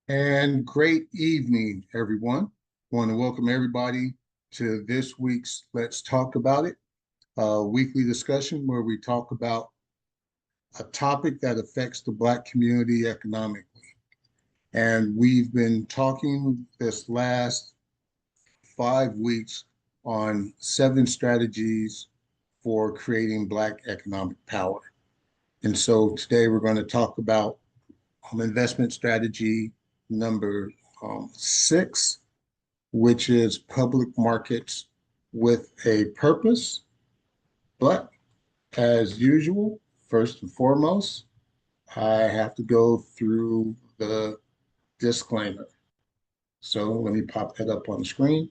And great evening, everyone. I want to welcome everybody to this week's Let's Talk About It, a weekly discussion where we talk about a topic that affects the Black community economically. And we've been talking this last 5 weeks on 7 strategies for creating Black economic power. And so today we're going to talk about investment strategy number 6, which is public markets with a purpose. But as usual, first and foremost, I have to go through the disclaimer. So let me pop that up on the screen.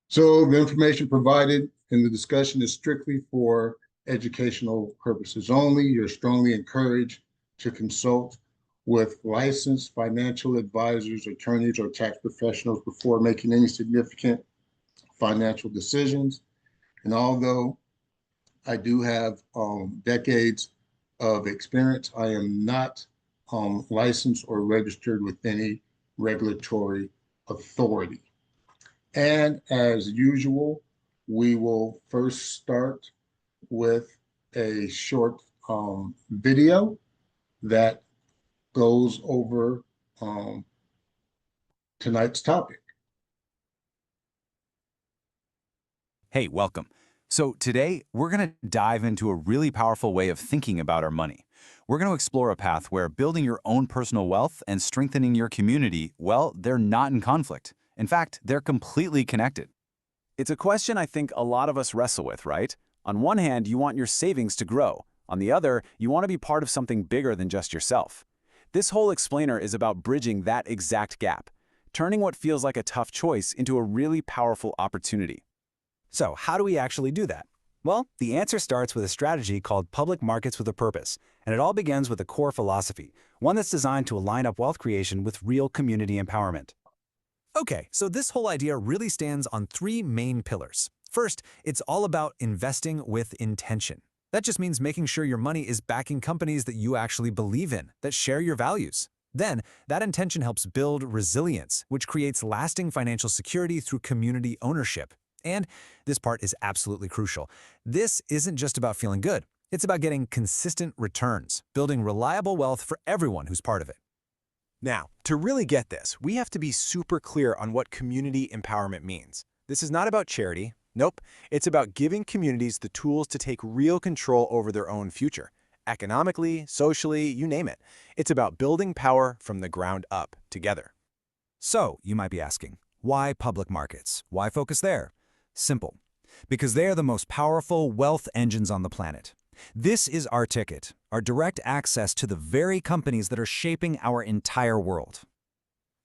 So the information provided in the discussion is strictly for educational purposes only. You're strongly encouraged to consult with licensed financial advisors, attorneys, or tax professionals before making any significant financial decisions. And although I do have decades of experience, I am not licensed or registered with any regulatory authority. And as usual, we will first start with a short video that goes over tonight's topic. Hey, welcome. So today, we're going to dive into a really powerful way of thinking about our money. We're going to explore a path where building your own personal wealth and strengthening your community, well, they're not in conflict. In fact, they're completely connected. It's a question I think a lot of us wrestle with, right? On one hand, you want your savings to grow. On the other, you want to be part of something bigger than just yourself. This whole explainer is about bridging that exact gap, turning what feels like a tough choice into a really powerful opportunity. So, how do we actually do that? Well, the answer starts with a strategy called public markets with a purpose, and it all begins with a core philosophy, one that's designed to align up wealth creation with real community empowerment. Okay, so this whole idea really stands on 3 main pillars. First, it's all about investing with intention. That just means making sure your money is backing companies that you actually believe in, that share your values. Then, that intention helps build resilience, which creates lasting financial security through community ownership. And this part is absolutely crucial. This isn't just about feeling good. It's about getting consistent returns, building reliable wealth for everyone who's part of it. Now, to really get this, we have to be super clear on what community empowerment means. This is not about charity. Nope. It's about giving communities the tools to take real control over their own future. Economically, socially, you name it. It's about building power from the ground up together. So, you might be asking, why public markets? Why focus there? Simple. Because they are the most powerful wealth engines on the planet. This is our ticket, our direct access to the very companies that are shaping our entire world.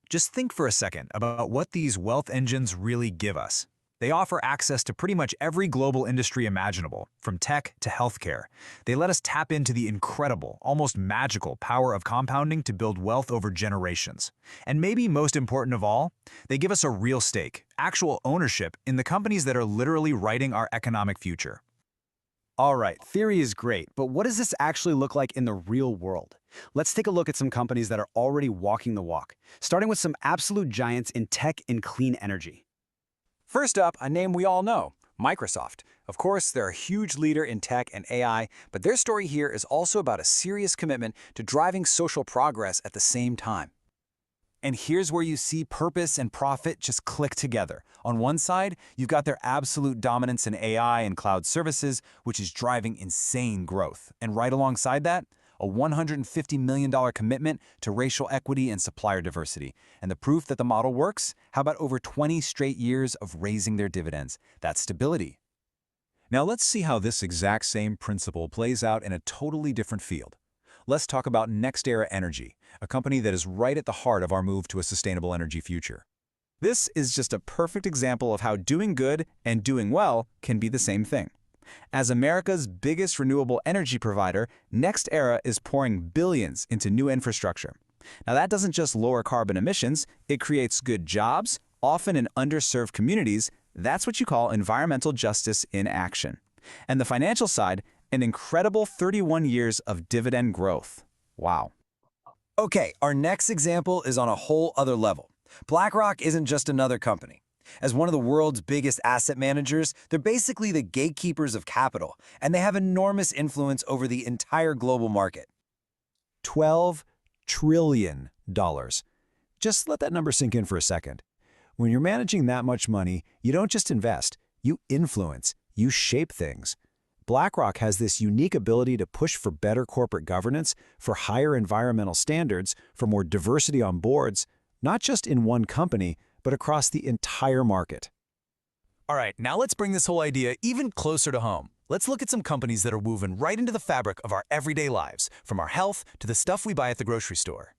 Just think for a second about what these wealth engines really give us. They offer access to pretty much every global industry imaginable, from tech to healthcare. They let us tap into the incredible, almost magical power of compounding to build wealth over generations. And maybe most important of all, they give us a real stake, actual ownership in the companies that are literally writing our economic future. All right, theory is great, but what does this actually look like in the real world? Let's take a look at some companies that are already walking the walk, starting with some absolute giants in tech and clean energy. First up, a name we all know, Microsoft. Of course, they're a huge leader in tech and AI, but their story here is also about a serious commitment to driving social progress at the same time. And here's where you see purpose and profit just click together. On one side, you've got their absolute dominance in AI and cloud services, which is driving insane growth. And right alongside that, a $150 million commitment to racial equity and supplier diversity. And the proof that the model works? How about over 20 straight years of raising their dividends? That's stability. Now let's see how this exact same principle plays out in a totally different field. Let's talk about NextEra Energy, a company that is right at the heart of our move to a sustainable energy future. This is just a perfect example of how doing good and doing well can be the same thing. As America's biggest renewable energy provider, NextEra is pouring billions into new infrastructure. Now that doesn't just lower carbon emissions, it creates good jobs, often in underserved communities. That's what you call environmental justice in action. And the financial side, an incredible 31 years of dividend growth. Wow. Okay, our next example is on a whole other level. BlackRock isn't just another company. As one of the world's biggest asset managers, they're basically the gatekeepers of capital, and they have enormous influence over the entire global market. $12 trillion. Just let that number sink in for a second. When you're managing that much money, you don't just invest, you influence, you shape things. BlackRock has this unique ability to push for better corporate governance, for higher environmental standards, for more diversity on boards, not just in one company, but across the entire market. All right, now let's bring this whole idea even closer to home. Let's look at some companies that are woven right into the fabric of our everyday lives, from our health to the stuff we buy at the grocery store.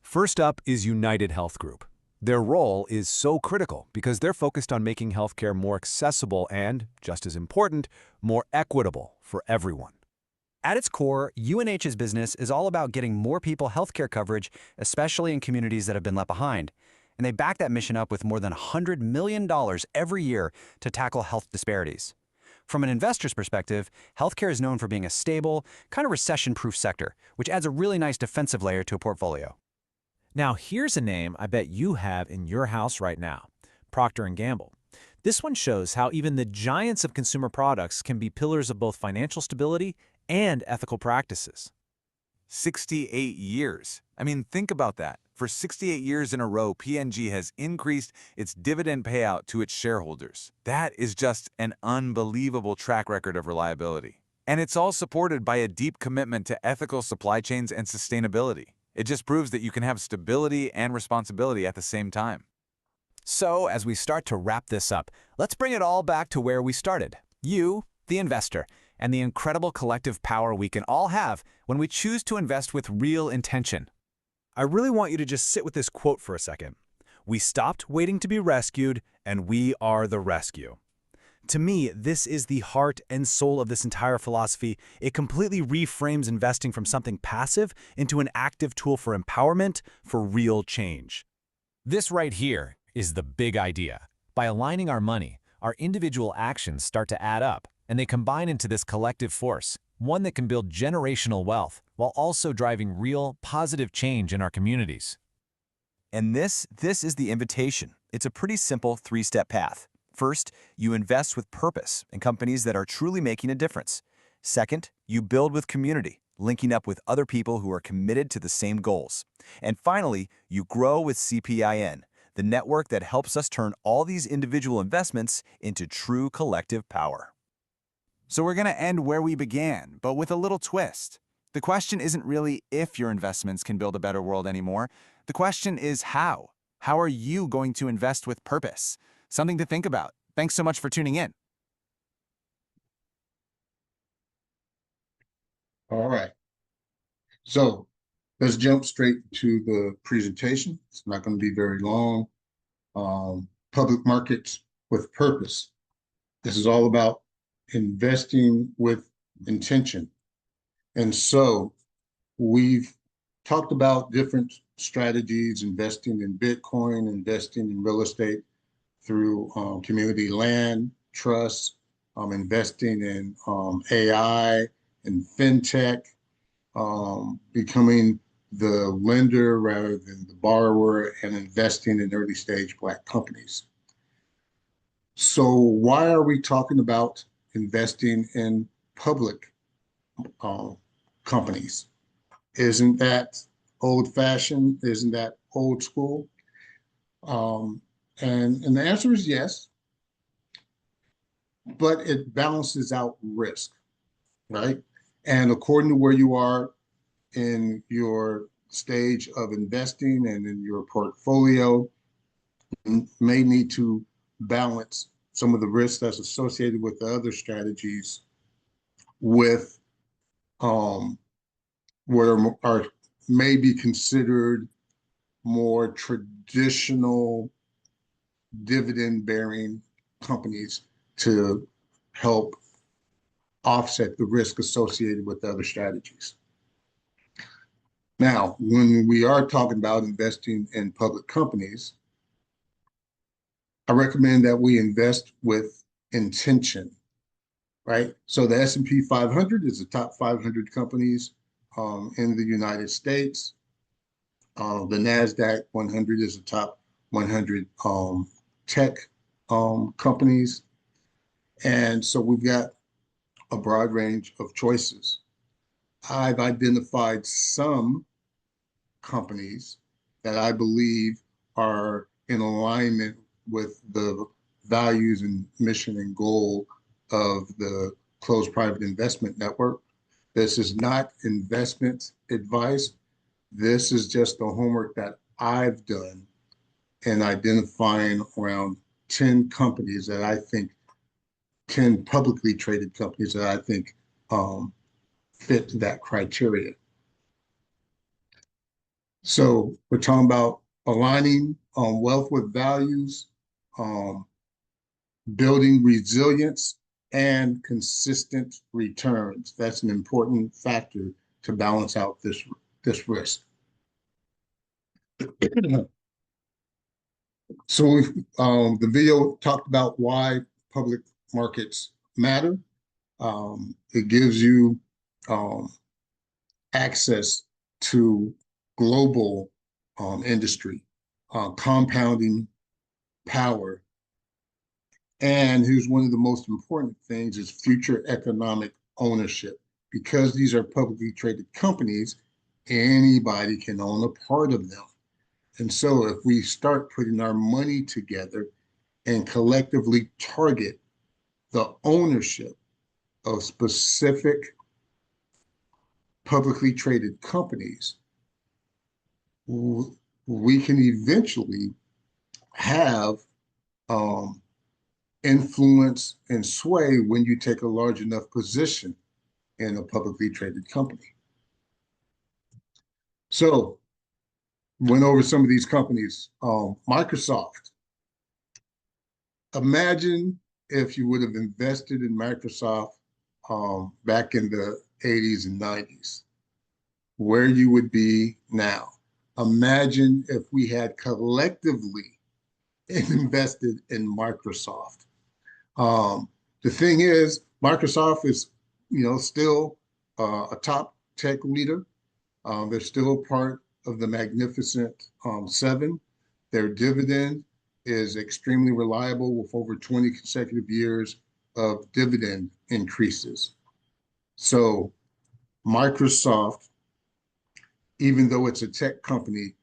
First up is United Health Group. Their role is so critical because they're focused on making healthcare more accessible and, just as important, more equitable for everyone. At its core, UNH's business is all about getting more people healthcare coverage, especially in communities that have been left behind. And they back that mission up with more than $100 million every year to tackle health disparities. From an investor's perspective, healthcare is known for being a stable, kind of recession-proof sector, which adds a really nice defensive layer to a portfolio. Now here's a name I bet you have in your house right now, Procter & Gamble. This one shows how even the giants of consumer products can be pillars of both financial stability and ethical practices. 68 years. I mean, think about that. For 68 years in a row, P&G has increased its dividend payout to its shareholders. That is just an unbelievable track record of reliability. And it's all supported by a deep commitment to ethical supply chains and sustainability. It just proves that you can have stability and responsibility at the same time. So, as we start to wrap this up, let's bring it all back to where we started. You, the investor, and the incredible collective power we can all have when we choose to invest with real intention. I really want you to just sit with this quote for a second. We stopped waiting to be rescued, and we are the rescue. To me, this is the heart and soul of this entire philosophy. It completely reframes investing from something passive into an active tool for empowerment, for real change. This right here is the big idea. By aligning our money, our individual actions start to add up, and they combine into this collective force, one that can build generational wealth while also driving real, positive change in our communities. And this is the invitation. It's a pretty simple three-step path. First, you invest with purpose in companies that are truly making a difference. Second, you build with community, linking up with other people who are committed to the same goals. And finally, you grow with CPIN, the network that helps us turn all these individual investments into true collective power. So we're going to end where we began, but with a little twist. The question isn't really if your investments can build a better world anymore. The question is how. How are you going to invest with purpose? Something to think about. Thanks so much for tuning in. All right. So let's jump straight to the presentation. It's not going to be very long. Public markets with purpose. This is all about investing with intention. And so we've talked about different strategies, investing in Bitcoin, investing in real estate through community land trusts, investing in AI and fintech, becoming the lender rather than the borrower, and investing in early stage Black companies. So why are we talking about investing in public companies? Isn't that old fashioned? Isn't that old school? And the answer is yes, but it balances out risk, right? And according to where you are in your stage of investing and in your portfolio, you may need to balance some of the risks that's associated with the other strategies with what are may be considered more traditional dividend-bearing companies to help offset the risk associated with the other strategies. Now, when we are talking about investing in public companies, I recommend that we invest with intention, right? So the S&P 500 is the top 500 companies in the United States. The NASDAQ 100 is the top 100 tech companies. And so we've got a broad range of choices. I've identified some companies that I believe are in alignment with the values and mission and goal of the closed private investment network. This is not investment advice. This is just the homework that I've done in identifying around 10 companies that I think, 10 publicly traded companies that I think fit that criteria. So we're talking about aligning wealth with values, um, building resilience, and consistent returns. That's an important factor to balance out this risk. So the video talked about why public markets matter. It gives you access to global industry, compounding power, and here's one of the most important things is future economic ownership. Because these are publicly traded companies, anybody can own a part of them. And so if we start putting our money together and collectively target the ownership of specific publicly traded companies, we can eventually have influence and sway when you take a large enough position in a publicly traded company. So went over some of these companies. Microsoft. Imagine if you would have invested in Microsoft back in the 80s and 90s, where you would be now. Imagine if we had collectively invested in Microsoft. The thing is, Microsoft is, still a top tech leader. They're still part of the Magnificent Seven. Their dividend is extremely reliable with over 20 consecutive years of dividend increases. So Microsoft, even though it's a tech company,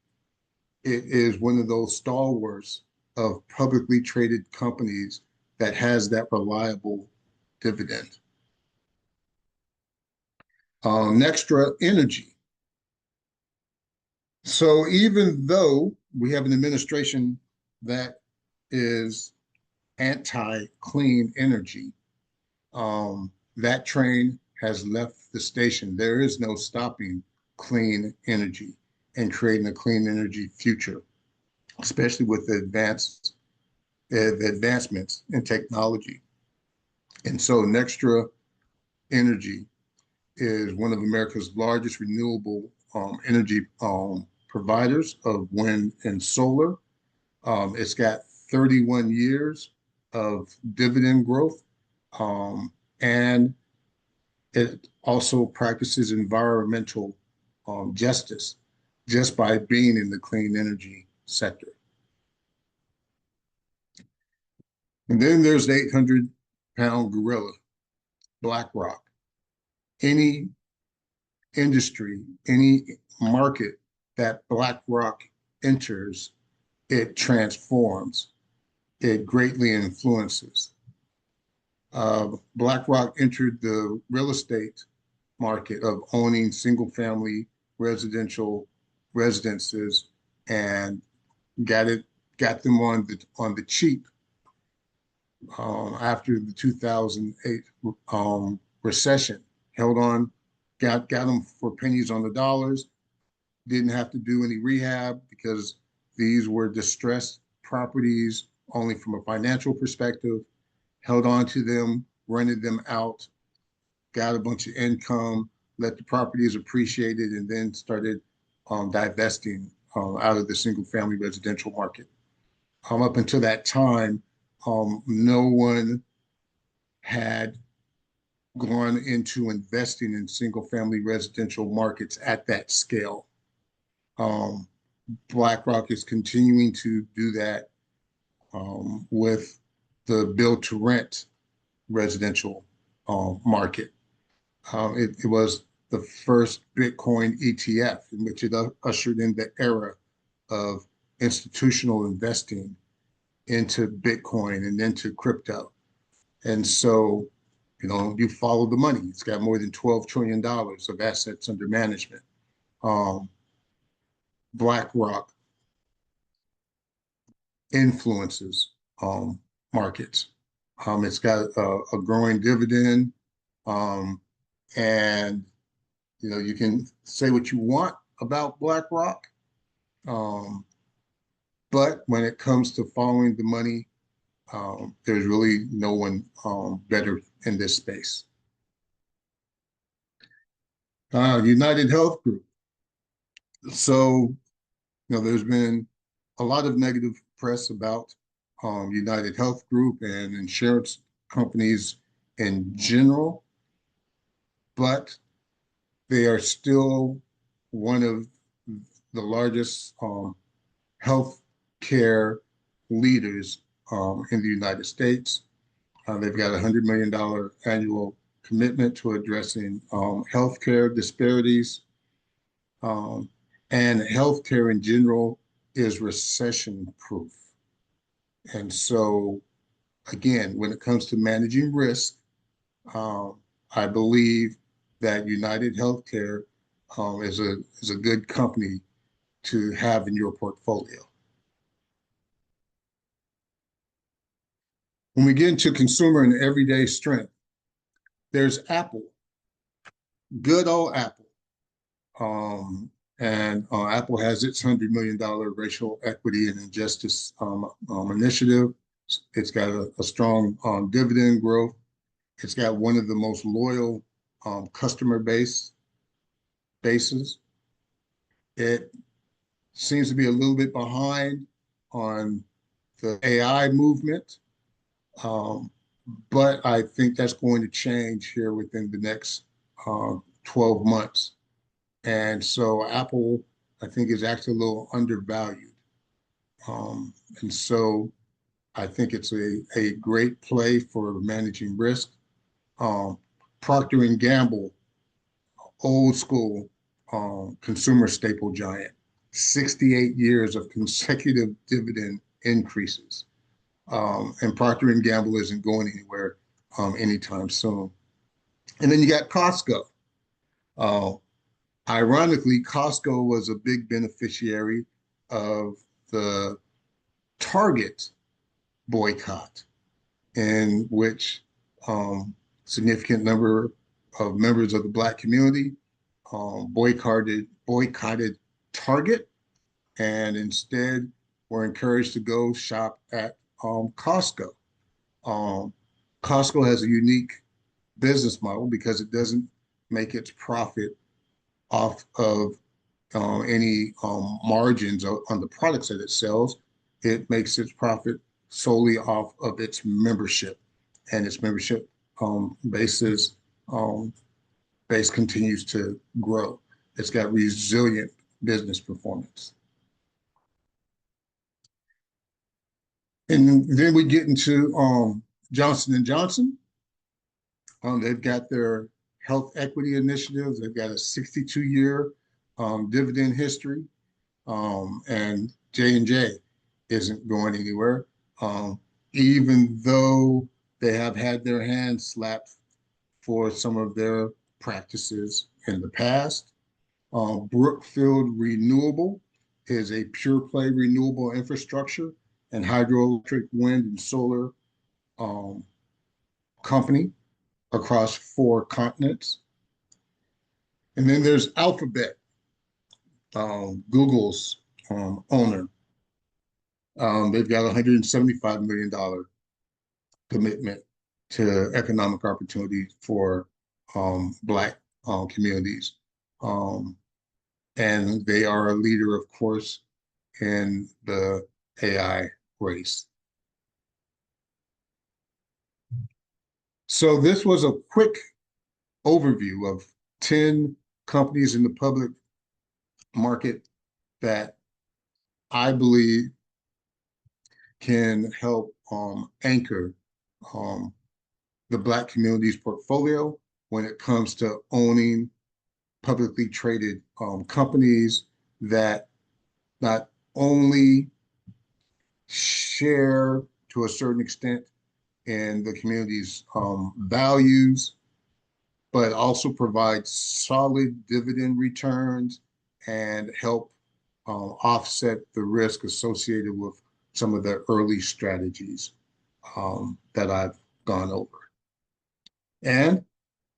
it is one of those stalwarts of publicly traded companies that has that reliable dividend. Nextra Energy. So even though we have an administration that is anti-clean energy, that train has left the station. There is no stopping clean energy and creating a clean energy future, especially with the advancements in technology. And so Nextra Energy is one of America's largest renewable energy providers of wind and solar. It's got 31 years of dividend growth, and it also practices environmental justice just by being in the clean energy sector. And then there's the 800-pound gorilla, BlackRock. Any industry, any market that BlackRock enters, it transforms, it greatly influences. BlackRock entered the real estate market of owning single-family residential residences and got them on the cheap after the 2008 recession. Held on, got them for pennies on the dollars. Didn't have to do any rehab because these were distressed properties only from a financial perspective. Held on to them, rented them out, got a bunch of income, let the properties appreciate it, and then started divesting out of the single family residential market. Up until that time, no one had gone into investing in single family residential markets at that scale. BlackRock is continuing to do that with the build to rent residential market. It was the first Bitcoin ETF in which it ushered in the era of institutional investing into Bitcoin and into crypto. And so, you follow the money. It's got more than $12 trillion of assets under management. BlackRock influences markets. It's got a growing dividend. And, you can say what you want about BlackRock. But when it comes to following the money, there's really no one better in this space. United Health Group. So, there's been a lot of negative press about United Health Group and insurance companies in general, but they are still one of the largest health care leaders in the United States. They've got a $100 million annual commitment to addressing healthcare disparities. And healthcare in general is recession proof. And so, again, when it comes to managing risk, I believe that United Healthcare is a good company to have in your portfolio. When we get into consumer and everyday strength, there's Apple, good old Apple. And Apple has its $100 million racial equity and injustice initiative. It's got a strong dividend growth. It's got one of the most loyal customer bases. It seems to be a little bit behind on the AI movement, but I think that's going to change here within the next 12 months. And so Apple, I think, is actually a little undervalued. And so I think it's a great play for managing risk. Procter & Gamble, old school consumer staple giant, 68 years of consecutive dividend increases. And Procter & Gamble isn't going anywhere anytime soon. And then you got Costco. Ironically, Costco was a big beneficiary of the Target boycott, in which significant number of members of the Black community boycotted Target and instead were encouraged to go shop at Costco. Costco has a unique business model because it doesn't make its profit off of any margins on the products that it sells. It makes its profit solely off of its membership, and its membership base continues to grow. It's got resilient business performance. And then we get into Johnson & Johnson. They've got their health equity initiatives. They've got a 62-year dividend history, and J&J isn't going anywhere, even though they have had their hands slapped for some of their practices in the past. Brookfield Renewable is a pure play renewable infrastructure and hydroelectric wind and solar company across 4 continents. And then there's Alphabet, Google's owner. They've got a $175 million commitment to economic opportunity for Black communities. And they are a leader, of course, in the AI race. So this was a quick overview of 10 companies in the public market that I believe can help anchor the Black community's portfolio when it comes to owning publicly traded companies that not only share to a certain extent in the community's values, but also provide solid dividend returns and help offset the risk associated with some of the early strategies that I've gone over. And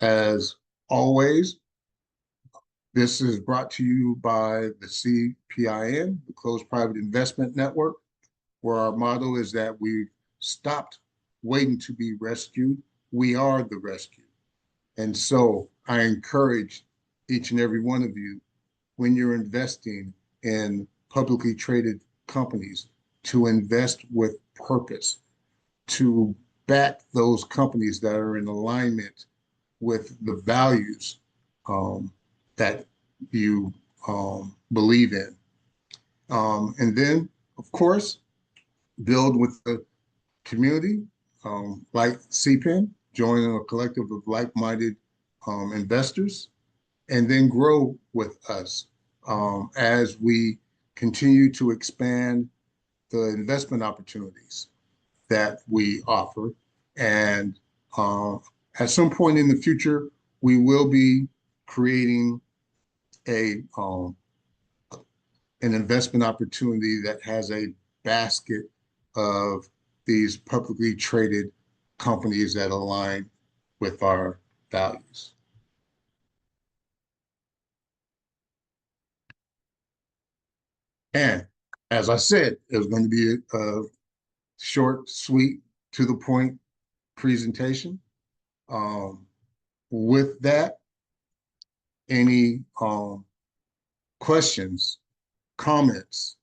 as always, this is brought to you by the CPIN, the Closed Private Investment Network, where our motto is that we've stopped waiting to be rescued. We are the rescue. And so I encourage each and every one of you, when you're investing in publicly traded companies, to invest with purpose, to back those companies that are in alignment with the values that you believe in. And then, of course, build with the community, like CPIN, joining a collective of like-minded investors, and then grow with us as we continue to expand the investment opportunities that we offer. And at some point in the future, we will be creating an investment opportunity that has a basket of these publicly traded companies that align with our values. And as I said, it was going to be a short, sweet, to the point presentation. With that, any questions, comments?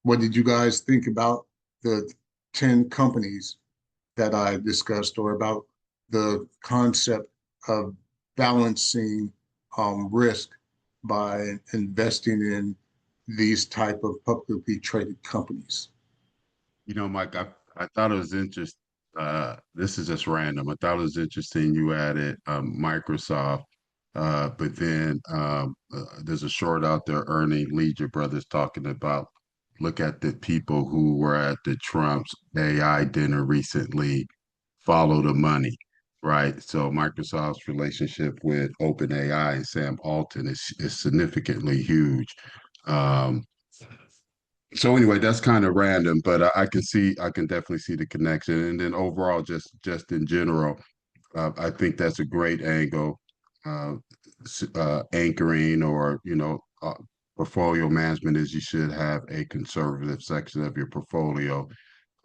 What did you guys think about the 10 companies that I discussed, or about the concept of balancing risk by investing in these type of publicly traded companies? You know, Mike, I thought it was interesting. This is just random. I thought it was interesting you added Microsoft, but then there's a short out there, Ernie Leisure Brothers, talking about look at the people who were at the Trump's AI dinner recently, follow the money, right? So Microsoft's relationship with OpenAI and Sam Altman is significantly huge. Um, so anyway, that's kind of random, but I can definitely see the connection. And then overall, just in general, I think that's a great angle, uh, anchoring, or portfolio management is you should have a conservative section of your portfolio,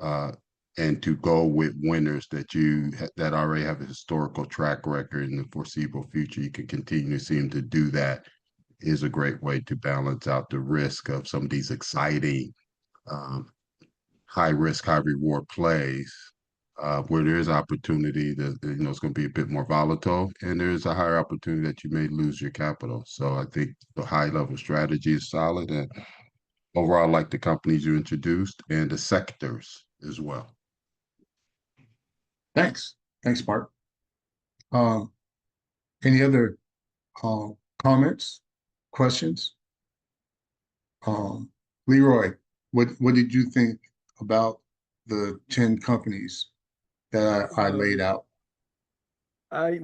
uh, and to go with winners that already have a historical track record in the foreseeable future. You can continue to see them to do that is a great way to balance out the risk of some of these exciting, um, high risk, high reward plays, where there is opportunity that it's going to be a bit more volatile, and there is a higher opportunity that you may lose your capital. So I think the high level strategy is solid, and overall, I like the companies you introduced and the sectors as well. Thanks. Thanks, Mark. Um, any other comments, questions? Leroy, what did you think about the 10 companies that I laid out? I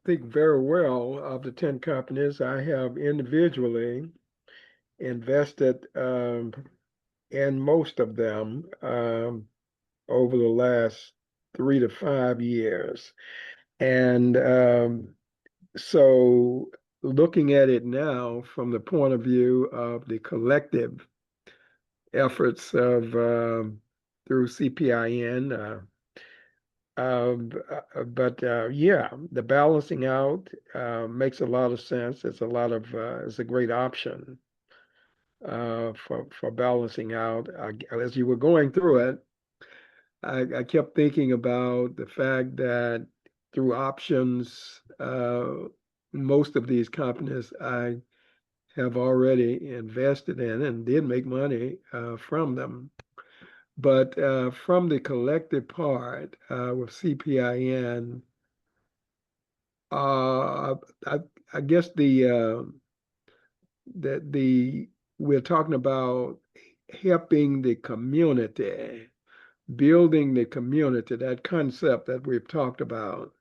think very well of the 10 companies. I have individually invested in most of them over the last 3 to 5 years. And so looking at it now from the point of view of the collective efforts of through CPIN, but yeah, the balancing out makes a lot of sense. It's a great option for balancing out. As you were going through it, I kept thinking about the fact that through options, most of these companies I have already invested in and did make money from them. But from the collective part with CPIN, I, I guess the we're talking about helping the community, building the community, that concept that we've talked about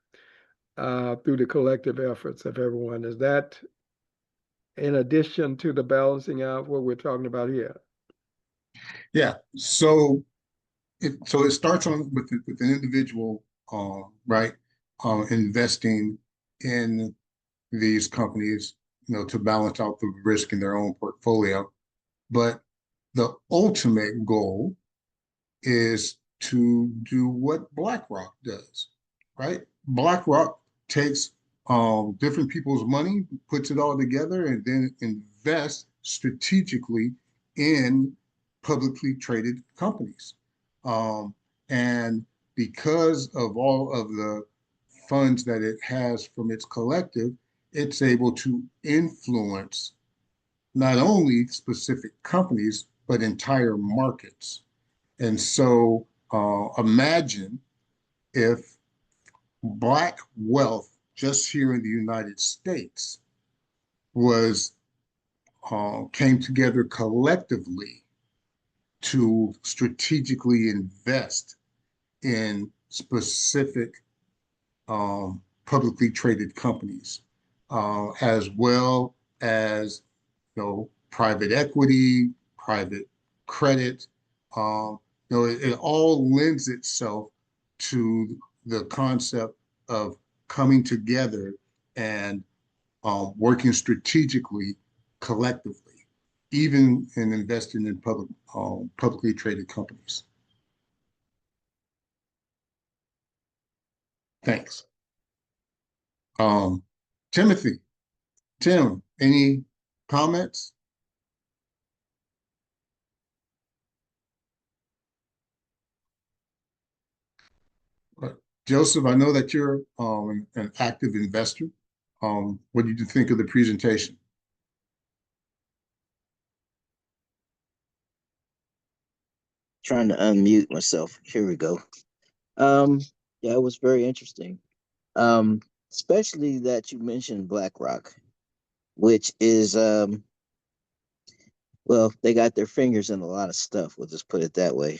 through the collective efforts of everyone. Is that in addition to the balancing out what we're talking about here? Yeah. So it starts on with an individual, right, investing in these companies, to balance out the risk in their own portfolio. But the ultimate goal is to do what BlackRock does, right? BlackRock takes different people's money, puts it all together, and then invests strategically in publicly traded companies. And because of all of the funds that it has from its collective, it's able to influence not only specific companies, but entire markets. And so imagine if Black wealth just here in the United States was came together collectively to strategically invest in specific publicly traded companies, as well as private equity, private credit. It all lends itself to the concept of coming together and working strategically, collectively, even in investing in publicly traded companies. Thanks. Um, Timothy, Tim, any comments? Joseph, I know that you're an active investor. What did you think of the presentation? Trying to unmute myself. Here we go. Um, yeah, it was very interesting. Um, Especially that you mentioned BlackRock, which is well, they got their fingers in a lot of stuff. We'll just put it that way.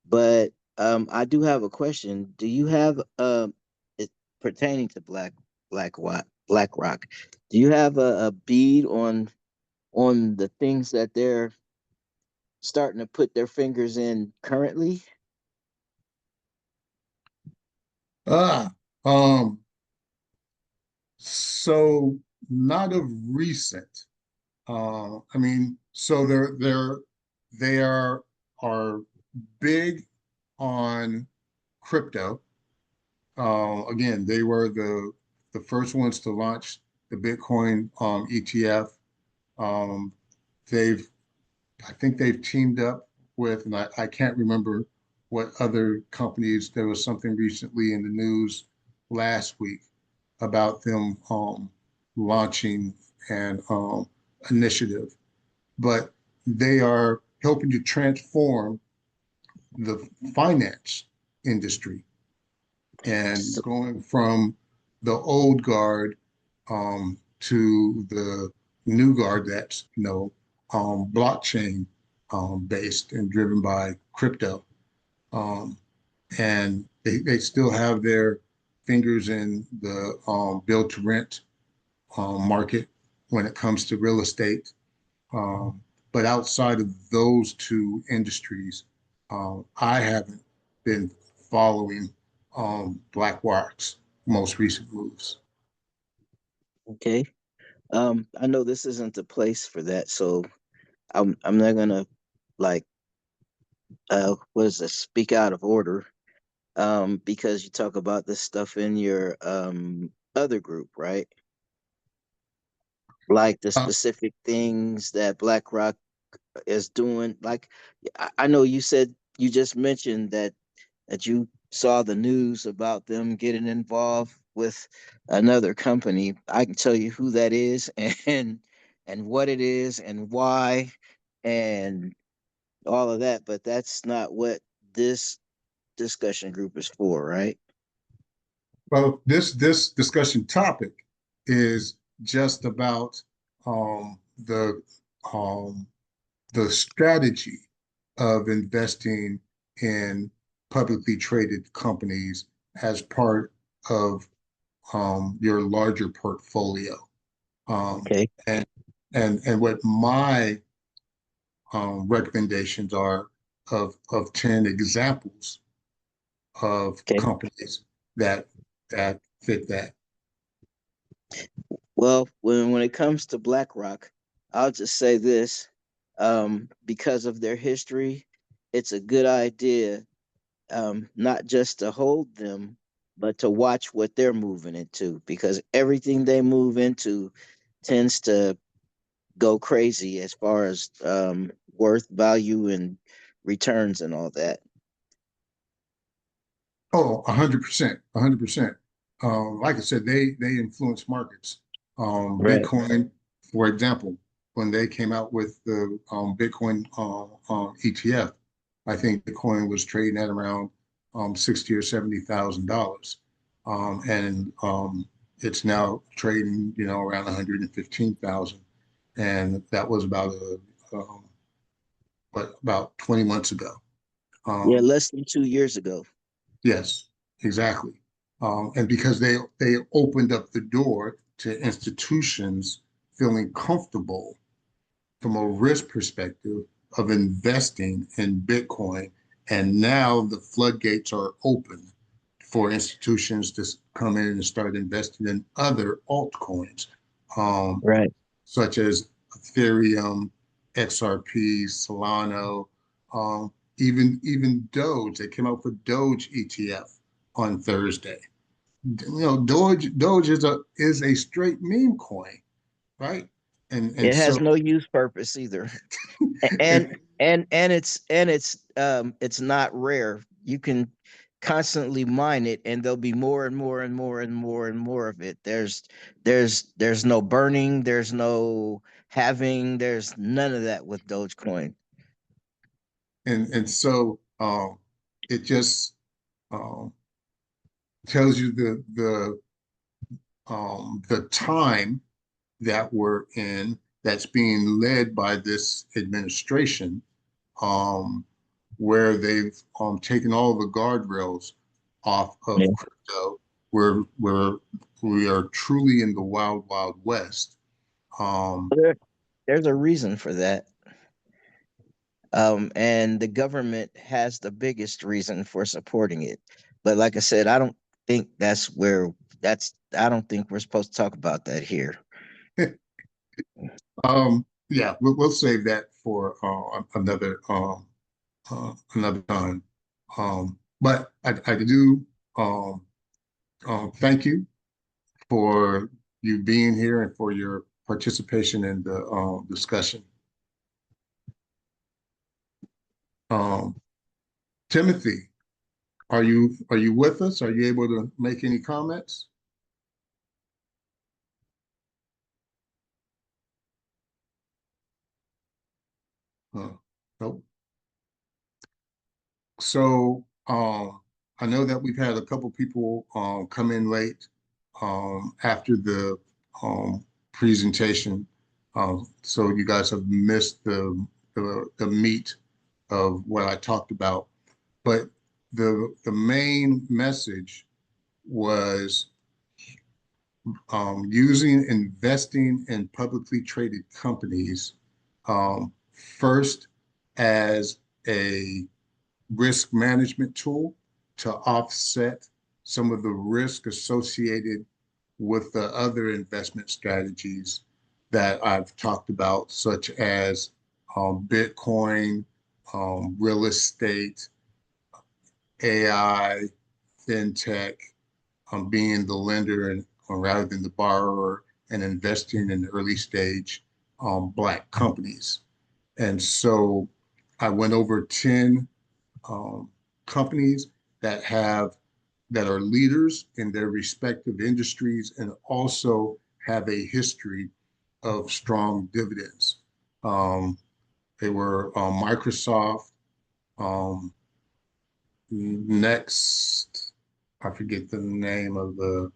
But I do have a question. Do you have it pertaining to BlackRock? Do you have a bead on the things that they're starting to put their fingers in currently? Ah, um, so not of recent. I mean, so they are big on crypto. Again, they were the first ones to launch the Bitcoin ETF. Um, they've I think they've teamed up with, and I can't remember what other companies. There was something recently in the news last week about them launching an initiative, but they are helping to transform the finance industry and So, going from the old guard to the new guard that's blockchain based and driven by crypto. Um, and they still have their fingers in the build to rent market when it comes to real estate. Um, but outside of those two industries, I haven't been following BlackRock's most recent moves. okay. I know this isn't the place for that, so I'm not gonna like what is this, speak out of order. Because you talk about this stuff in your other group, right? Like the Uh, specific things that BlackRock is doing. Like I know you said you just mentioned that you saw the news about them getting involved with another company. I can tell you who that is, and and what it is and why and all of that, but that's not what this discussion group is for, right? Well, this discussion topic is just about um, the um, the strategy of investing in publicly traded companies as part of your larger portfolio. Okay. And and what my recommendations are of 10 examples of Okay. companies that that fit that. Well, when it comes to BlackRock, I'll just say this: because of their history, it's a good idea, not just to hold them, but to watch what they're moving into, because everything they move into tends to go crazy as far as worth, value, and returns and all that. Oh, 100%, 100%. Like I said, they influence markets. Right. Bitcoin, for example, when they came out with the Bitcoin ETF, I think Bitcoin was trading at around 60 or $70,000, and it's now trading, around 115,000, and that was about 20 months ago. Yeah, Um, less than 2 years ago. Yes, exactly. And because they opened up the door to institutions feeling comfortable from a risk perspective of investing in Bitcoin, and now the floodgates are open for institutions to come in and start investing in other altcoins, um, Right. such as Ethereum, XRP, Solana, even Doge. They came out with Doge ETF on Thursday. Doge is a straight meme coin, right? And It has so no use purpose either. and It's not rare. You can constantly mine it and there'll be more and more and more and more and more of it. There's no burning, there's no having, there's none of that with Dogecoin. so it just um, tells you the time that we're in that's being led by this administration, um, where they've taken all the guardrails off Yeah. of crypto, where we are truly in the wild, wild west. Um, There's a reason for that. And the government has the biggest reason for supporting it. But like I said, think I don't think we're supposed to talk about that here. yeah, we'll save that for another time. But I do thank you for you being here and for your participation in the discussion. Um, Timothy, are you with us? Are you able to make any comments? Nope. So I know that we've had a couple people come in late after the presentation. So you guys have missed the meat of what I talked about. But the main message was using investing in publicly traded companies first as a risk management tool to offset some of the risk associated with the other investment strategies that I've talked about, such as Bitcoin, real estate, AI, fintech, being the lender and rather than the borrower, and investing in early stage Black companies. And so I went over 10 um, companies that are leaders in their respective industries and also have a history of strong dividends. They were Microsoft, um, next, I forget the name of the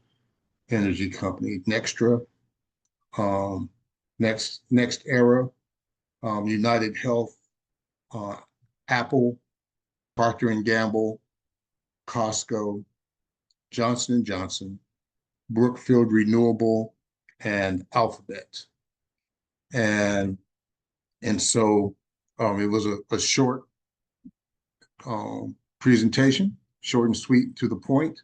energy company, Nextra, Next Era, United Health, uh, Apple, Procter and Gamble, Costco, Johnson and Johnson, Brookfield Renewable, and Alphabet. And and so it was a short presentation, short and sweet to the point.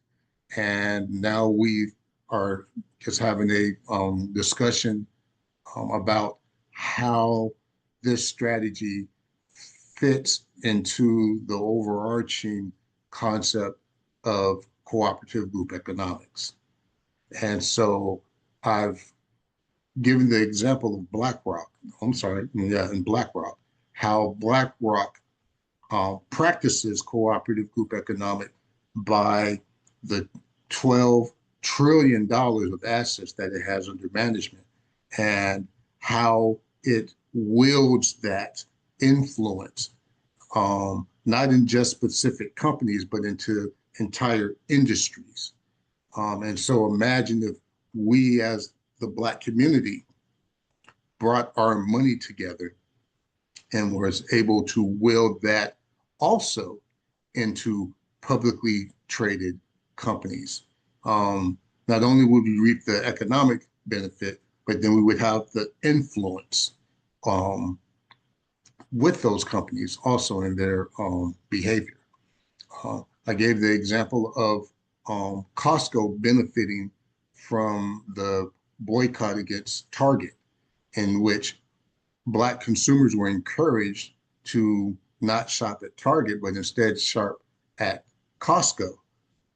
And now we are just having a discussion about how this strategy fits into the overarching concept of cooperative group economics. And so I've given the example of BlackRock. I'm sorry, yeah, in BlackRock, how BlackRock practices cooperative group economic by the $12 trillion of assets that it has under management, and how it wields that influence, not in just specific companies, but into entire industries. And so imagine if we as the Black community brought our money together and was able to wield that also into publicly traded companies. Not only would we reap the economic benefit, but then we would have the influence um, with those companies also in their behavior. I gave the example of Costco benefiting from the boycott against Target, in which Black consumers were encouraged to not shop at Target, but instead shop at Costco.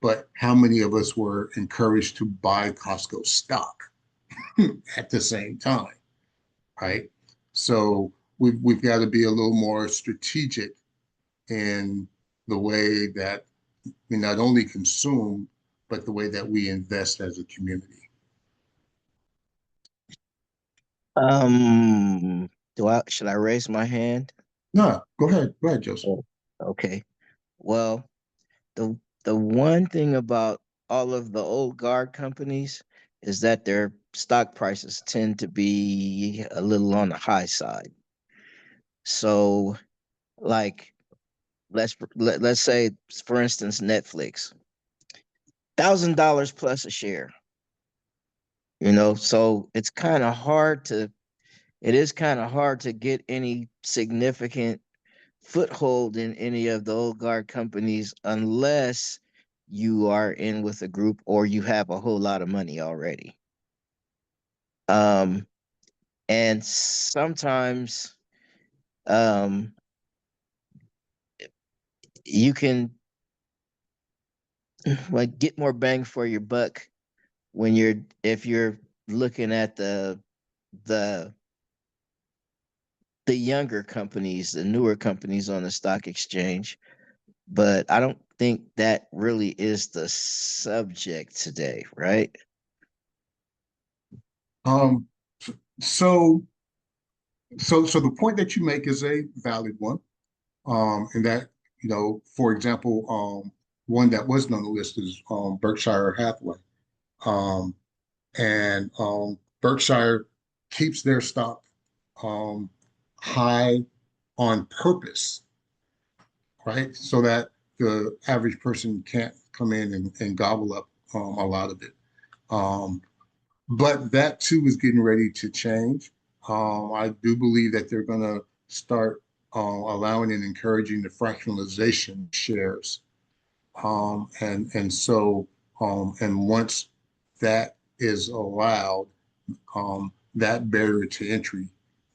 But how many of us were encouraged to buy Costco stock at the same time, right? So we've got to be a little more strategic in the way that we not only consume, but the way that we invest as a community. Should I raise my hand? No, go ahead, Joseph. Oh, okay. Well, the the one thing about all of the old guard companies is that their stock prices tend to be a little on the high side. So, like, let's say, for instance, Netflix, $1,000 plus a share. So it is kind of hard to get any significant foothold in any of the old guard companies unless you are in with a group or you have a whole lot of money already. Um, and sometimes um, you can like get more bang for your buck when if you're looking at the the younger companies, the newer companies on the stock exchange. But I don't think that really is the subject today, right? Um, so, so the point that you make is a valid one, and that, for example, one that wasn't on the list is Berkshire Hathaway, um, and Berkshire keeps their stock um, high on purpose, right? So that the average person can't come in and gobble up a lot of it. Um, but that too is getting ready to change. I do believe that they're going to start allowing and encouraging the fractionalization shares. And so and once that is allowed, that barrier to entry,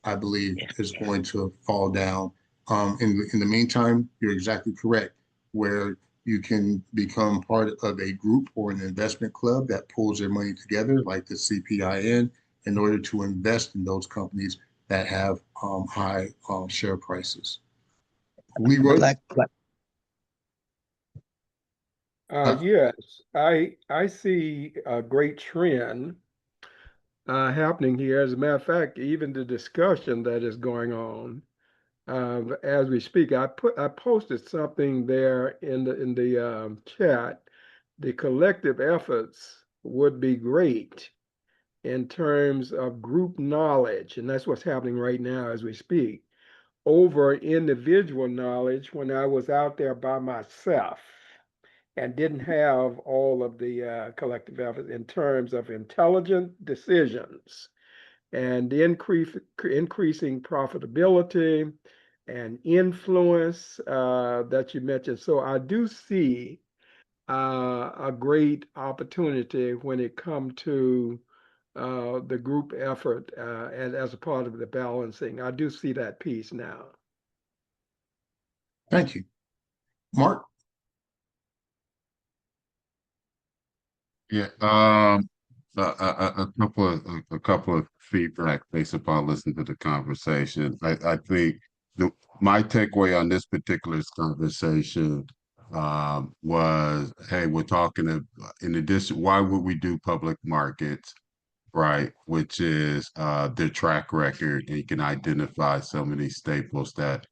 I believe, Yeah. is going to fall down. In the meantime, you're exactly correct, where you can become part of a group or an investment club that pulls their money together, like the CPIN, in order to invest in those companies that have high share prices. Leroy, Black. uh, Yes, I see a great trend happening here. As a matter of fact, even the discussion that is going on as we speak. I posted something there in the chat. The collective efforts would be great in terms of group knowledge, and that's what's happening right now as we speak, over individual knowledge when I was out there by myself and didn't have all of the collective efforts in terms of intelligent decisions and the increasing profitability and influence that you mentioned. So I do see a great opportunity when it comes to the group effort as a part of the balancing. I do see that piece now. Thank you. Mark? Yeah, a couple of feedback based upon listening to the conversation. I think my takeaway on this particular conversation was, hey, we're talking in addition, why would we do public markets? Right, which is their track record, and you can identify some of these staples that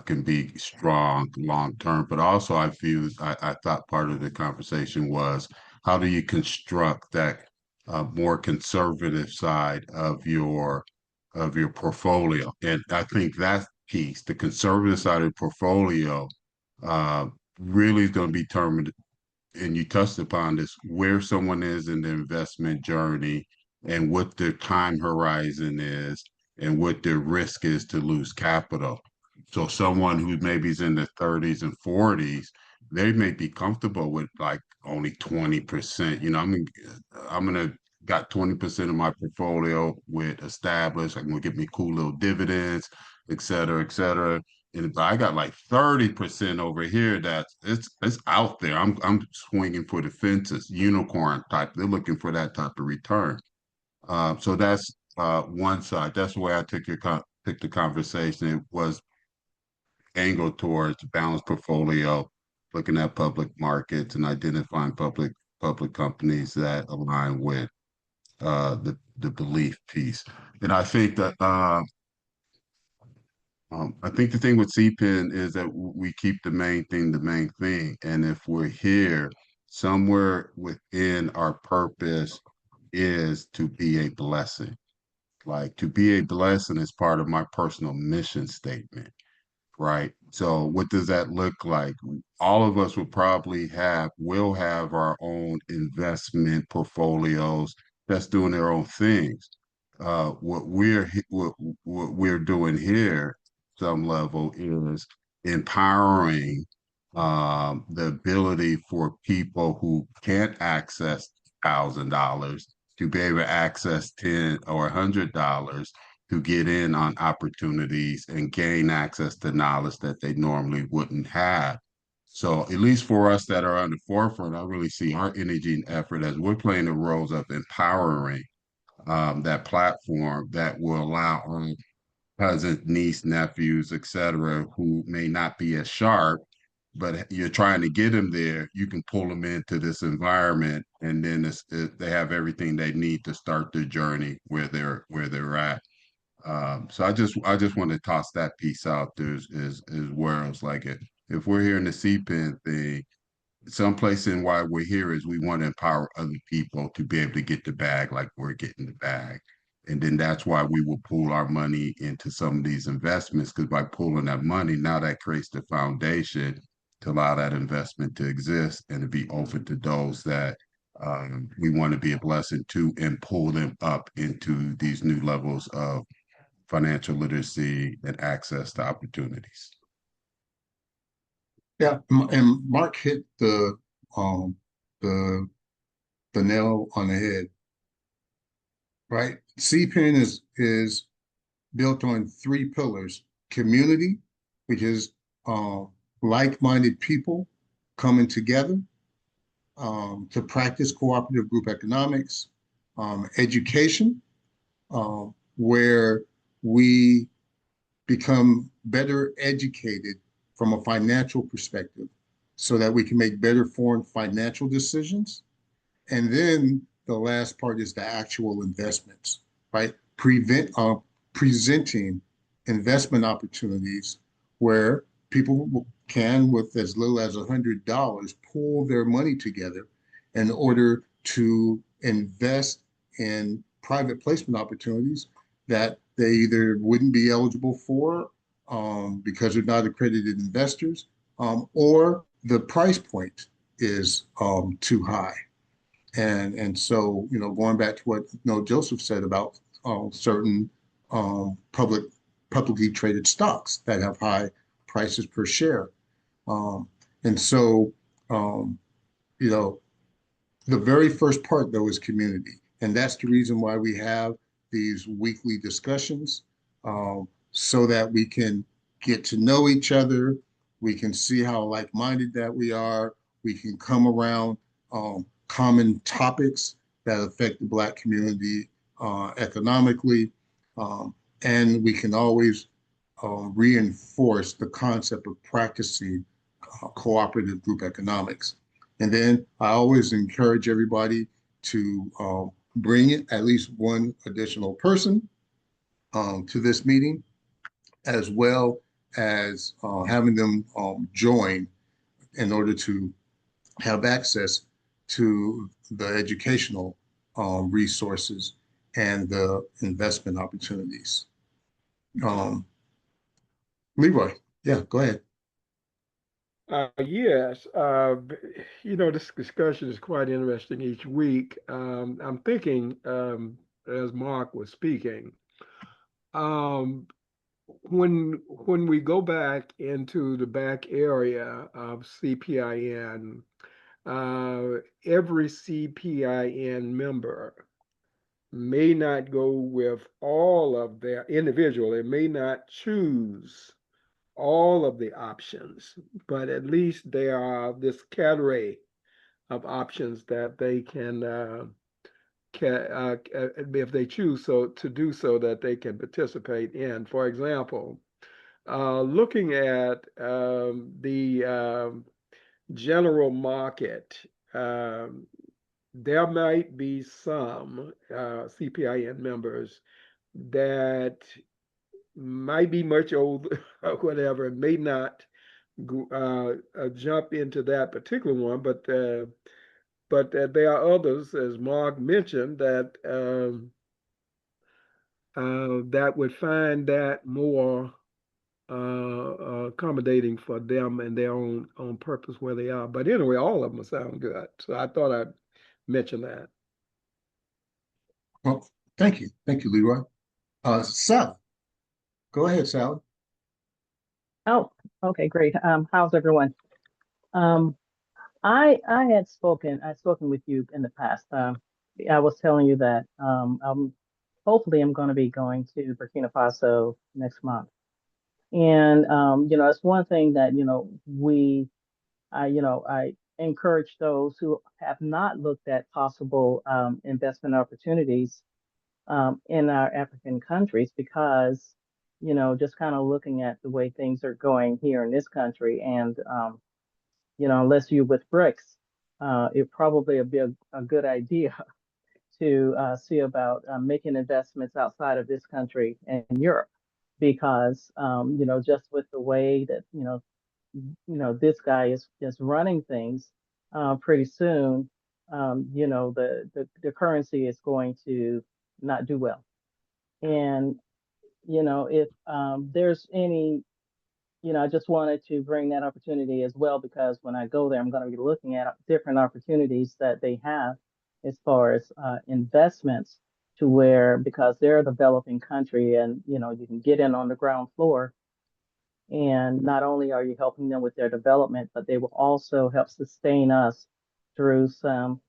can be strong long term. But also, I thought part of the conversation was how do you construct that more conservative side of your portfolio? And I think that piece, the conservative side of the portfolio, uh, really is going to be determined, and you touched upon this, where someone is in the investment journey and what their time horizon is and what their risk is to lose capital. So someone who maybe is in their 30s and 40s, they may be comfortable with like only 20%. I'm gonna got 20% of my portfolio with established. I'm gonna get me cool little dividends, et cetera, et cetera. And I got like 30% over here that's it's out there. I'm swinging for the fences, unicorn type. They're looking for that type of return. So that's one side. That's the way I took the conversation. It was angled towards balanced portfolio, looking at public markets and identifying public companies that align with the belief piece. And I think the thing with CPIN is that we keep the main thing the main thing. And if we're here, somewhere within our purpose is to be a blessing. Like to be a blessing is part of my personal mission statement, right? So what does that look like? All of us will have our own investment portfolios that's doing their own things. What we're doing here, some level, is empowering the ability for people who can't access $1,000 to be able to access 10 or $100 to get in on opportunities and gain access to knowledge that they normally wouldn't have. So at least for us that are on the forefront, I really see our energy and effort as we're playing the roles of empowering that platform that will allow our cousins, niece, nephews, etc., who may not be as sharp, but you're trying to get them there. You can pull them into this environment, and then they have everything they need to start their journey where they're at. So I just want to toss that piece out there is where I was like it. If we're here in the CPIN thing, someplace in why we're here is we want to empower other people to be able to get the bag like we're getting the bag. And then that's why we will pool our money into some of these investments, because by pooling that money, now that creates the foundation to allow that investment to exist and to be open to those that we want to be a blessing to and pull them up into these new levels of financial literacy and access to opportunities. Yeah, and Mark hit um the the nail on the head, right? CPIN is built on three pillars: community, which is like-minded people coming together to practice cooperative group economics, education, where we become better educated from a financial perspective so that we can make better foreign financial decisions. And then the last part is the actual investments, right? Presenting investment opportunities where people can, with as little as $100, pull their money together in order to invest in private placement opportunities that they either wouldn't be eligible for because they're not accredited investors, or the price point is too high. And so, going back to what Joseph said about certain publicly traded stocks that have high prices per share. And so, you know, the very first part, though, is community. And that's the reason why we have these weekly discussions, so that we can get to know each other. We can see how like-minded that we are. We can come around common topics that affect the Black community economically. And we can always reinforce the concept of practicing cooperative group economics. And then I always encourage everybody to bring at least one additional person to this meeting, as well as having them join in order to have access to the educational resources and the investment opportunities. Leroy, yeah, go ahead. Yes, this discussion is quite interesting each week. I'm thinking, as Mark was speaking, um, when we go back into the back area of CPIN, every CPIN member may not go with all of their individual. They may not choose all of the options, but at least there are this category of options that they if they choose so to do so, that they can participate in. For example, looking at the general market, there might be some CPIN members that might be much older or whatever, may not jump into that particular one, but there are others, as Mark mentioned, that that would find that more accommodating for them and their own purpose where they are. But anyway, all of them sound good, so I thought I'd mention that. Well, thank you, Leroy. Sally, go ahead, Sally. Oh, okay, great. How's everyone? Um, I've spoken with you in the past. I was telling you that hopefully I'm going to be going to Burkina Faso next month. And it's one thing that I encourage those who have not looked at possible investment opportunities in our African countries, because just kind of looking at the way things are going here in this country, and unless you're with BRICS, it probably would be a good idea to see about making investments outside of this country and Europe, because just with the way that this guy is running things, pretty soon, the currency is going to not do well. And if there's any, I just wanted to bring that opportunity as well, because when I go there, I'm going to be looking at different opportunities that they have as far as investments, to where, because they're a developing country, and you can get in on the ground floor, and not only are you helping them with their development, but they will also help sustain us through some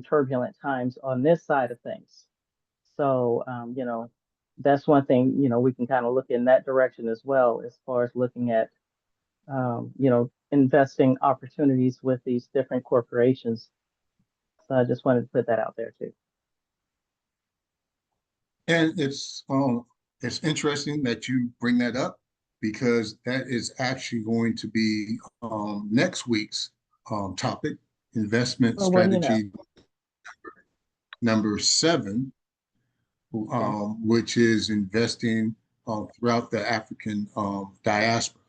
turbulent times on this side of things. So, that's one thing, we can kind of look in that direction as well, as far as looking at, investing opportunities with these different corporations. So I just wanted to put that out there too. And it's interesting that you bring that up, because that is actually going to be next week's topic, investment Well, you know. strategy. number 7, which is investing throughout the African diaspora.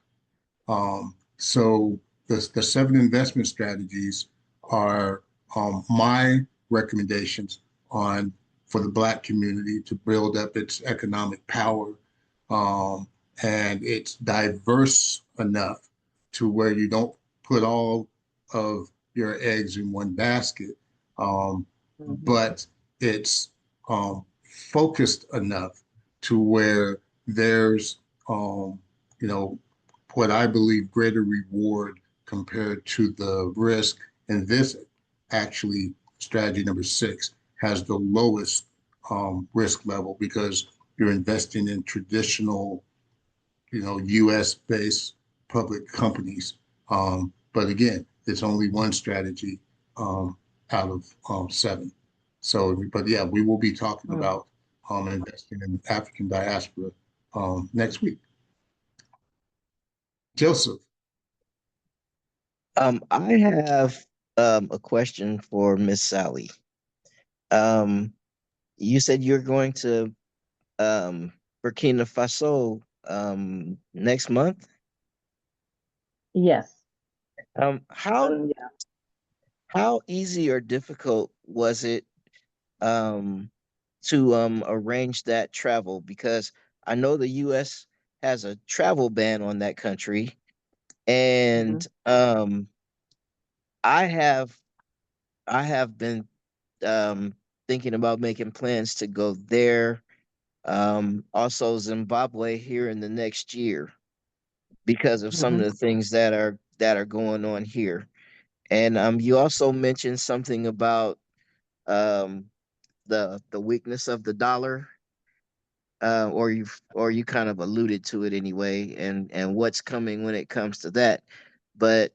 So the 7 investment strategies are my recommendations on for the Black community to build up its economic power, and it's diverse enough to where you don't put all of your eggs in one basket, but it's focused enough to where there's you know, what I believe greater reward compared to the risk. And this actually, strategy number 6 has the lowest risk level because you're investing in traditional, U.S. based public companies. But again, it's only one strategy out of 7. So, but yeah, we will be talking about investing in the African diaspora next week. Joseph. I have a question for Miss Sally. Um, you said you're going to Burkina Faso next month. Yes. Um, how Yeah. how easy or difficult was it um to arrange that travel? Because I know the US has a travel ban on that country, and I have I have been thinking about making plans to go there. Also Zimbabwe here in the next year because of some of Mm-hmm. the things that are going on here. And you also mentioned something about um the weakness of the dollar, or you kind of alluded to it anyway, and what's coming when it comes to that. But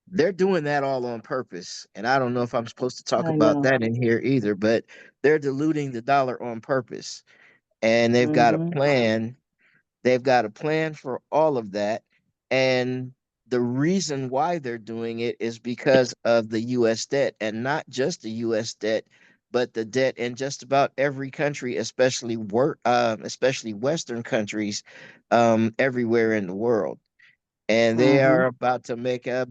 they're doing that all on purpose. And I don't know if I'm supposed to talk I about know. that in here either, but they're diluting the dollar on purpose. And Mm-hmm. they've got a plan for all of that. And the reason why they're doing it is because of the US debt, and not just the US debt, but the debt in just about every country, especially Western countries, everywhere in the world. And they Mm-hmm. are about to make a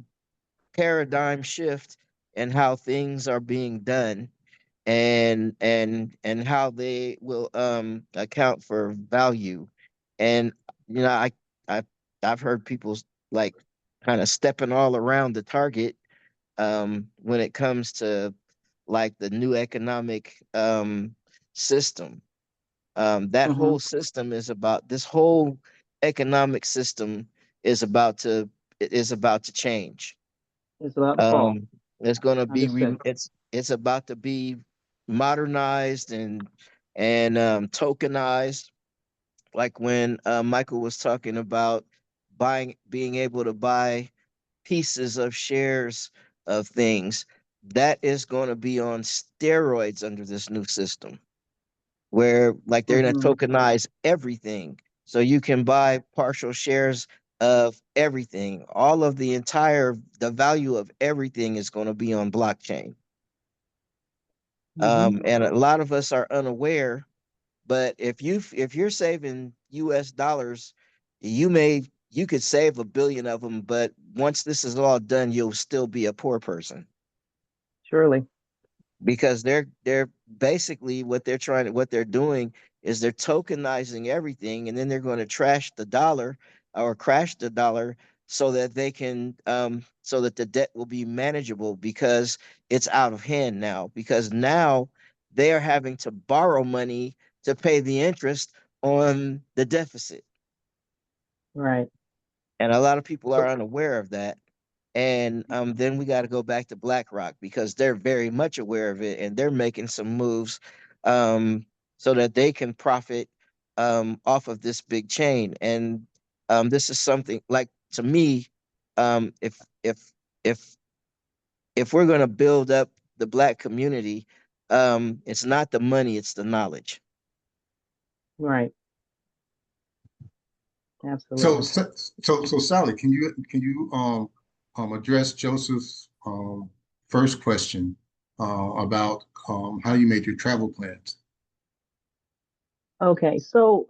paradigm shift in how things are being done, and how they will account for value. And you know i i I've heard people like kind of stepping all around the target when it comes to like the new economic system. That Mm-hmm. whole system is about this whole economic system is about to is about to change. It's about to fall. um, it's going to be Understood. it's about to be modernized and tokenized. Like when Michael was talking about being able to buy pieces of shares of things, that is going to be on steroids under this new system, where like they're going to Mm-hmm. tokenize everything, so you can buy partial shares of everything. All of the value of everything is going to be on blockchain. Mm-hmm. And a lot of us are unaware, but if you're saving US dollars, you could save 1 billion of them, but once this is all done, you'll still be a poor person, Surely. because they're basically what they're doing is they're tokenizing everything, and then they're going to trash the dollar or crash the dollar, so that they can so that the debt will be manageable, because it's out of hand now, because now they are having to borrow money to pay the interest on the deficit. Right. And a lot of people are So, unaware of that. And then we got to go back to BlackRock, because they're very much aware of it, and they're making some moves um, so that they can profit off of this big chain. And this is something like, to me, um, if if if if we're going to build up the Black community, it's not the money, it's the knowledge. Right. so, Absolutely. so, so Sally, can you address Joseph's first question? about how you made your travel plans. Okay, so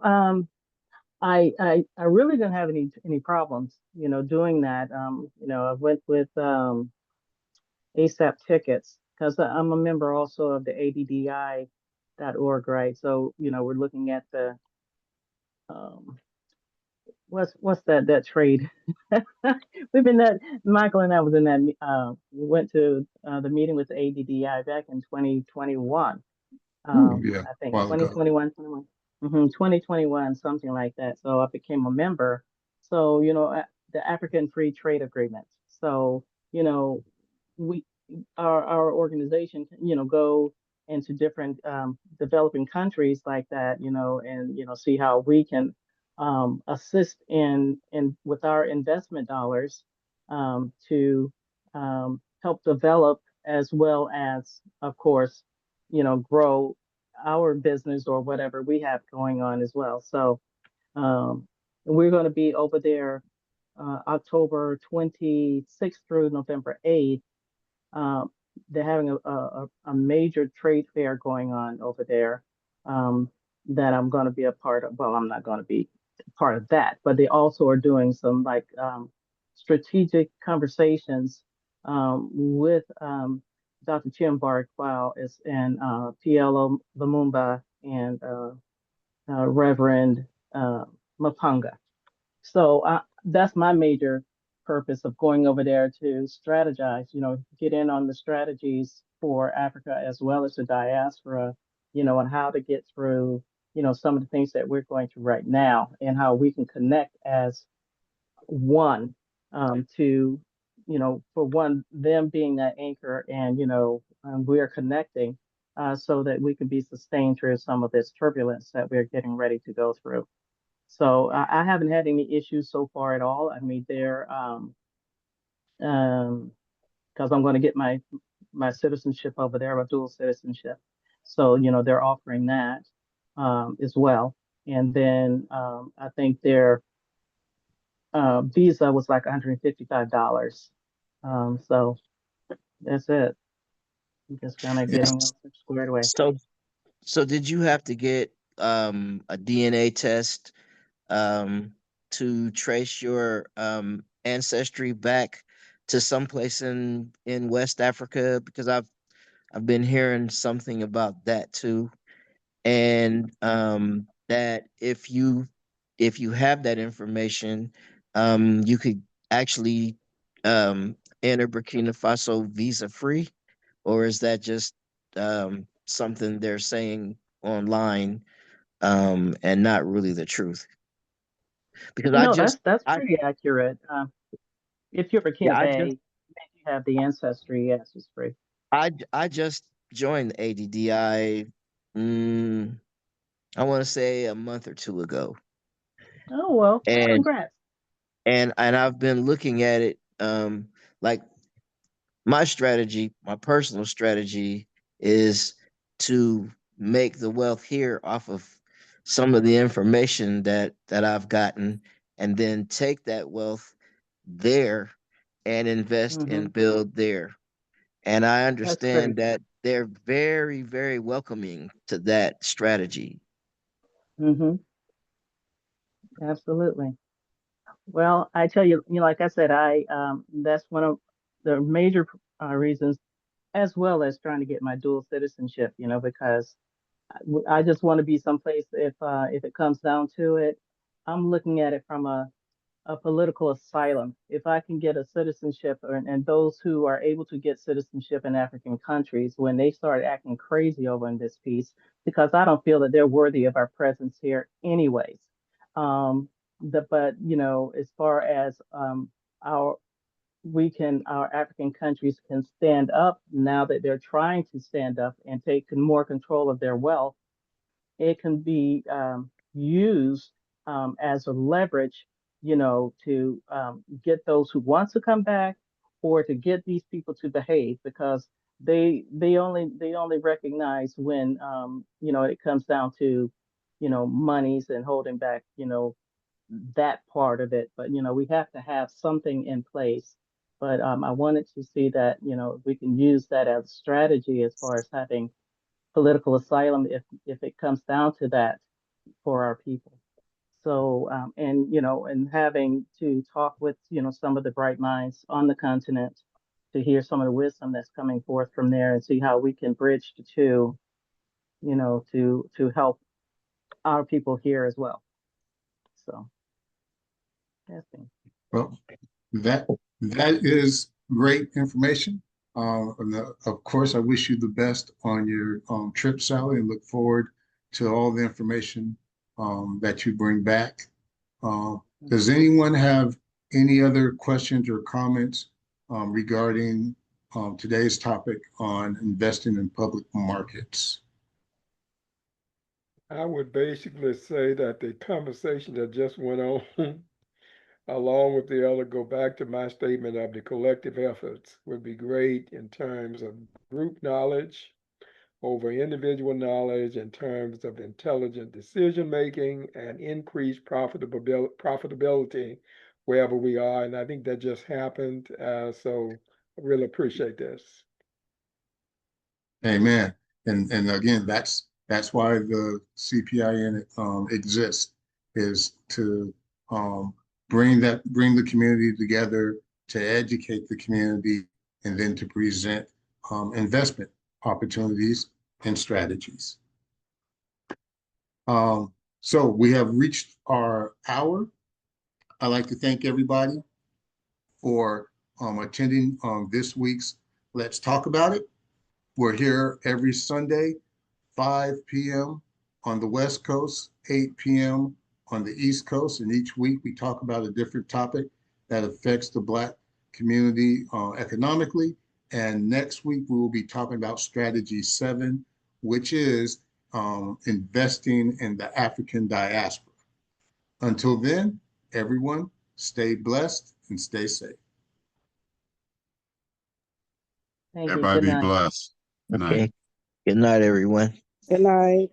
I really didn't have any problems, doing that. I went with ASAP tickets because I'm a member also of the ADDI.org, right? So, we're looking at the um, what's that trade? We've been that Michael and I was in that went to the meeting with the ADDI back in 2021. Ooh, yeah, I a think while ago. 2021, something like that. So I became a member. So, the African Free Trade Agreement. So, you know, we our organization can, go into different developing countries like that, and see how we can assist in with our investment dollars to help develop as well as, of course, grow our business or whatever we have going on as well. So we're going to be over there October 26th through November 8th. um, they're having a major trade fair going on over there that I'm going to be a part of. Well, I'm not going to be part of that, but they also are doing some like strategic conversations with Dr. Tim Barkwell is and PLO Lumumba and Reverend uh, Mapunga. So that's my major purpose of going over there to strategize, get in on the strategies for Africa as well as the diaspora, and how to get through, some of the things that we're going through right now and how we can connect as one to, for one, them being that anchor and, we're connecting so that we can be sustained through some of this turbulence that we're getting ready to go through. So I haven't had any issues so far at all. I mean, they're um, because I'm going to get my citizenship over there, my dual citizenship. So they're offering that as well. And then I think their visa was like $155. So that's it. I'm just kind of getting squared away. So, so did you have to get a DNA test um to trace your ancestry back to someplace in West Africa? Because I've been hearing something about that too. And that if you have that information, you could actually enter Burkina Faso visa free, or is that just something they're saying online and not really the truth? Because No, that's I pretty accurate. If you're yeah Burkina I Bay, just and you have the ancestry, yes, it's free. I just joined the ADDI. Mm, I want to say a month or two ago, Oh well, and congrats. and I've been looking at it. Like my strategy, my personal strategy is to make the wealth here off of some of the information that I've gotten, and then take that wealth there and invest Hmm. and build there. And I That's great. understand that they're very, very welcoming to that strategy. Hmm. Absolutely. Well, I tell you, like I said, I that's one of the major reasons, as well as trying to get my dual citizenship. Because I just want to be someplace if it comes down to it. I'm looking at it from a political asylum. If I can get a citizenship, and those who are able to get citizenship in African countries, when they start acting crazy over in this piece, because I don't feel that they're worthy of our presence here, anyways. But as far as our our African countries can stand up now that they're trying to stand up and take more control of their wealth, it can be used as a leverage, to get those who want to come back or to get these people to behave because they only recognize when it comes down to monies and holding back that part of it. But we have to have something in place But I wanted to see that, we can use that as a strategy as far as having political asylum if it comes down to that for our people. So, and having to talk with, some of the bright minds on the continent to hear some of the wisdom that's coming forth from there and see how we can bridge the two, to help our people here as well. So, that's me. Well, that is great information. And of course, I wish you the best on your trip, Sally, and look forward to all the information that you bring back. Does anyone have any other questions or comments regarding today's topic on investing in public markets? I would basically say that the conversation that just went on, along with the other, go back to my statement of the collective efforts would be great in terms of group knowledge over individual knowledge, in terms of intelligent decision making and increased profitability wherever we are. And I think that just happened. So I really appreciate this. Amen. And again, that's why the CPIN exists, is to bring the community together, to educate the community, and then to present investment opportunities and strategies. So we have reached our hour. I'd like to thank everybody for attending this week's Let's Talk About It. We're here every Sunday, 5 p.m. on the West Coast, 8 p.m. on the East Coast. And each week we talk about a different topic that affects the Black community economically. And next week we will be talking about Strategy 7, which is investing in the African diaspora. Until then, everyone, stay blessed and stay safe. Thank you. Everybody Good be night. blessed. Good night. Okay. Good night, everyone. Good night.